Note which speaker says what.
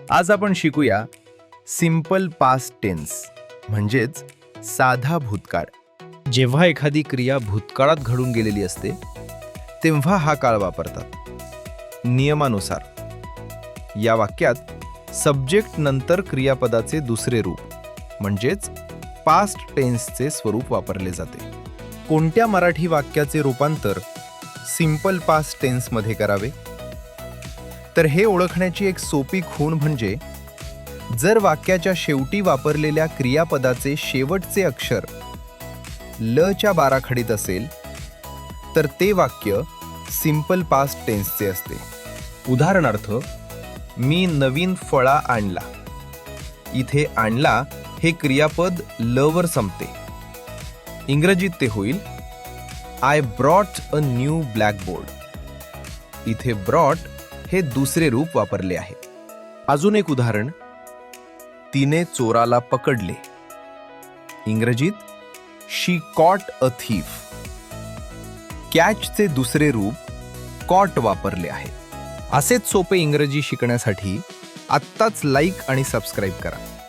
Speaker 1: आज आपण शिकूया सिंपल पास्ट टेन्स म्हणजेच साधा भूतकाळ. जेव्हा एखादी क्रिया भूतकाळात घडून गेलेली असते तेव्हा हा काळ वापरतात. नियमानुसार या वाक्यात सब्जेक्ट नंतर क्रियापदाचे दुसरे रूप म्हणजेच पास्ट टेन्सचे स्वरूप वापरले जाते. कोणत्या मराठी वाक्याचे रूपांतर सिंपल पास्ट टेन्समध्ये करावे? तर हे ओळखण्याची एक सोपी खूण म्हणजे जर वाक्याच्या शेवटी वापरलेल्या क्रियापदाचे शेवटचे अक्षर ल च्या बाराखडीत असेल तर ते वाक्य सिंपल पास्ट टेन्सचे असते. उदाहरणार्थ, मी नवीन फळा आणला. इथे आणला हे क्रियापद ल वर संपते. इंग्रजीत ते होईल I brought a new blackboard. इथे ब्रॉट हे दुसरे रूप वापरले आहे. अजून एक उदाहरण, तिने चोराला पकडले. इंग्रजीत शी कॉट अ थीफ. कॅचचे दुसरे रूप कॉट वापरले आहे. असेच सोपे इंग्रजी शिकण्यासाठी आत्ताच लाईक आणि सबस्क्राईब करा.